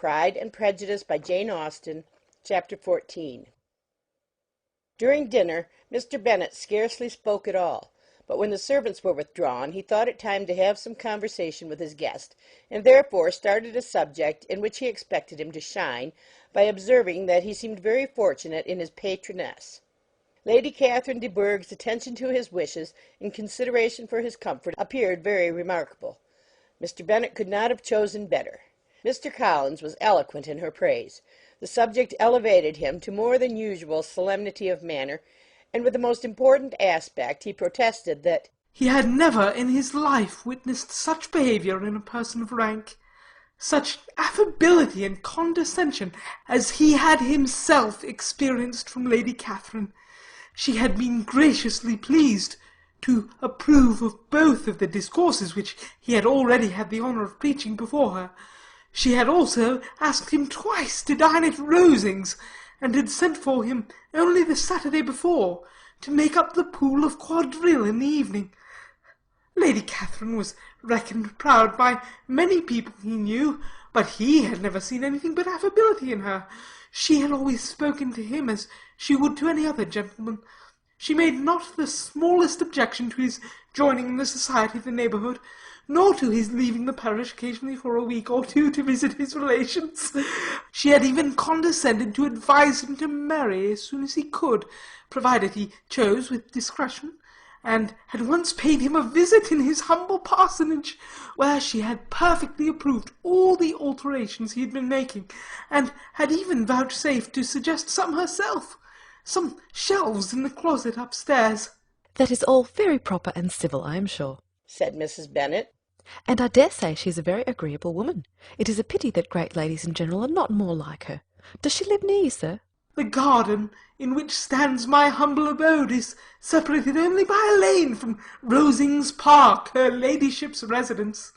Pride and Prejudice by Jane Austen, Chapter 14. During dinner, Mr. Bennet scarcely spoke at all, but when the servants were withdrawn, he thought it time to have some conversation with his guest, and therefore started a subject in which he expected him to shine, by observing that he seemed very fortunate in his patroness. Lady Catherine de Bourgh's attention to his wishes, in consideration for his comfort, appeared very remarkable. Mr. Bennet could not have chosen better. Mr. Collins was eloquent in her praise. The subject elevated him to more than usual solemnity of manner, and with the most important aspect he protested that he had never in his life witnessed such behaviour in a person of rank, such affability and condescension as he had himself experienced from Lady Catherine. She had been graciously pleased to approve of both of the discourses which he had already had the honour of preaching before her. She had also asked him twice to dine at Rosings, and had sent for him only the Saturday before, to make up the pool of quadrille in the evening. Lady Catherine was reckoned proud by many people he knew, but he had never seen anything but affability in her. She had always spoken to him as she would to any other gentleman. She made not the smallest objection to his joining in the society of the neighbourhood, nor to his leaving the parish occasionally for a week or two to visit his relations. She had even condescended to advise him to marry as soon as he could, provided he chose with discretion, and had once paid him a visit in his humble parsonage, where she had perfectly approved all the alterations he had been making, and had even vouchsafed to suggest some herself, some shelves in the closet upstairs. "That is all very proper and civil, I am sure," said Mrs. Bennet. "and I dare say she is a very agreeable woman. It is a pity that great ladies in general are not more like her. Does she live near you, sir?" "The garden in which stands my humble abode is separated only by a lane from Rosings Park, her ladyship's residence."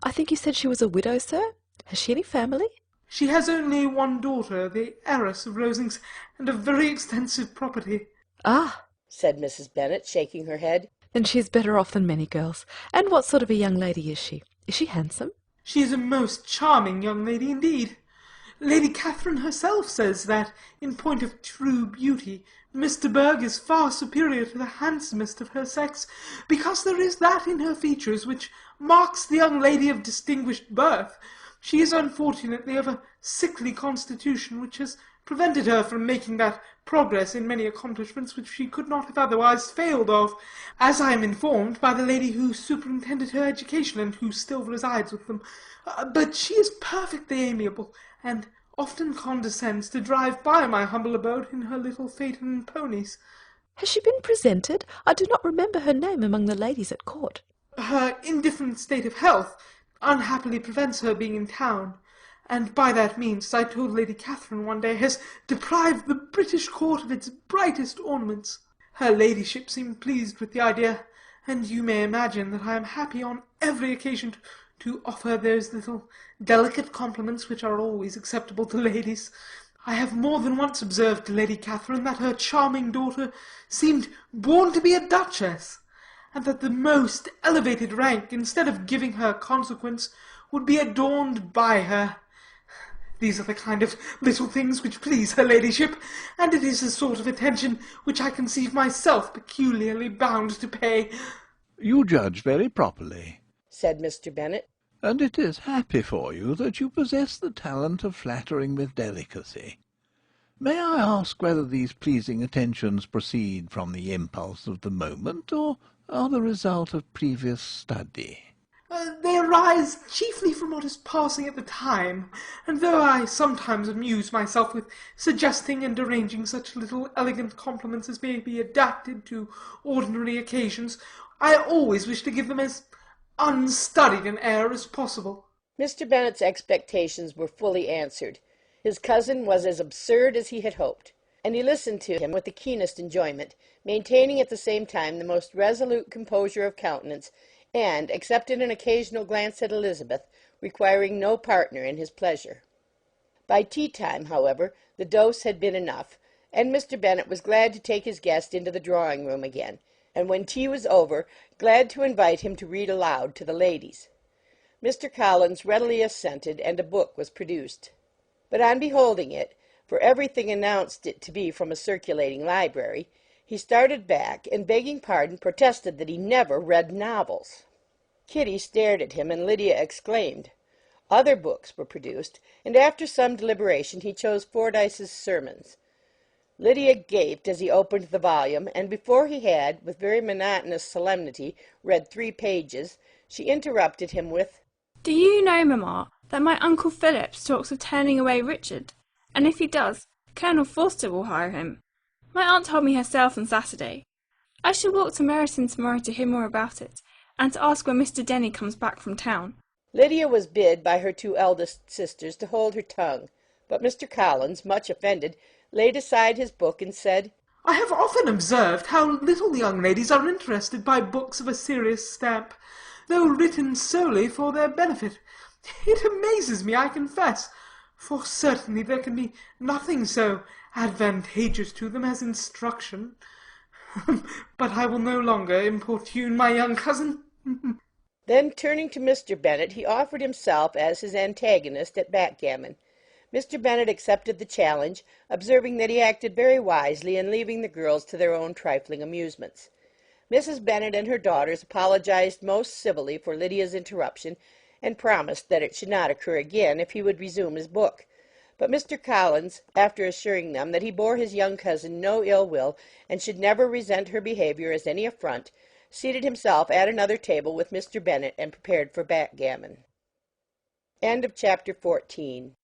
"I think you said she was a widow, sir? Has she any family?" "She has only one daughter, the heiress of Rosings, and a very extensive property." "Ah," said Mrs. Bennet, shaking her head. "then she is better off than many girls. And what sort of a young lady is she? Is she handsome?" "She is a most charming young lady indeed. Lady Catherine herself says that, in point of true beauty, Miss de Bourgh is far superior to the handsomest of her sex, because there is that in her features which marks the young lady of distinguished birth. She is unfortunately of a sickly constitution, which has prevented her from making that progress in many accomplishments which she could not have otherwise failed of, as I am informed by the lady who superintended her education, and who still resides with them. But she is perfectly amiable, and often condescends to drive by my humble abode in her little phaeton and ponies." "Has she been presented? I do not remember her name among the ladies at court." "Her indifferent state of health unhappily prevents her being in town, and by that means, as I told Lady Catherine one day, has deprived the British court of its brightest ornaments. Her ladyship seemed pleased with the idea, and you may imagine that I am happy on every occasion to offer those little delicate compliments which are always acceptable to ladies. I have more than once observed to Lady Catherine that her charming daughter seemed born to be a duchess, and that the most elevated rank, instead of giving her consequence, would be adorned by her. These are the kind of little things which please her ladyship, and it is a sort of attention which I conceive myself peculiarly bound to pay." "You judge very properly," said Mr. Bennet. "and it is happy for you that you possess the talent of flattering with delicacy. May I ask whether these pleasing attentions proceed from the impulse of the moment, or are the result of previous study?" "They arise chiefly from what is passing at the time, and though I sometimes amuse myself with suggesting and arranging such little elegant compliments as may be adapted to ordinary occasions, I always wish to give them as unstudied an air as possible." Mr. Bennet's expectations were fully answered. His cousin was as absurd as he had hoped, and he listened to him with the keenest enjoyment, maintaining at the same time the most resolute composure of countenance, and, except in an occasional glance at Elizabeth, requiring no partner in his pleasure. By tea-time, however, the dose had been enough, and Mr. Bennet was glad to take his guest into the drawing-room again, and when tea was over, glad to invite him to read aloud to the ladies. Mr. Collins readily assented, and a book was produced. But on beholding it, for everything announced it to be from a circulating library, he started back, and begging pardon, protested that he never read novels. Kitty stared at him, and Lydia exclaimed. Other books were produced, and after some deliberation he chose Fordyce's Sermons. Lydia gaped as he opened the volume, and before he had, with very monotonous solemnity, read 3 pages, she interrupted him with, "Do you know, mamma, that my Uncle Phillips talks of turning away Richard? And if he does, Colonel Forster will hire him. My aunt told me herself on Saturday. I shall walk to Meryton tomorrow to hear more about it, and to ask when Mr. Denny comes back from town." Lydia was bid by her 2 eldest sisters to hold her tongue, but Mr. Collins, much offended, laid aside his book and said, I have often observed how little young ladies are interested by books of a serious stamp, though written solely for their benefit. It amazes me, I confess, for certainly there can be nothing so advantageous to them as instruction. But I will no longer importune my young cousin. Then, turning to Mr. Bennet, he offered himself as his antagonist at backgammon. Mr. Bennet accepted the challenge, observing that he acted very wisely in leaving the girls to their own trifling amusements. Mrs. Bennet and her daughters apologized most civilly for Lydia's interruption, and promised that it should not occur again if he would resume his book. But Mr. Collins, after assuring them that he bore his young cousin no ill will, and should never resent her behaviour as any affront, seated himself at another table with Mr. Bennet, and prepared for backgammon. End of chapter 14.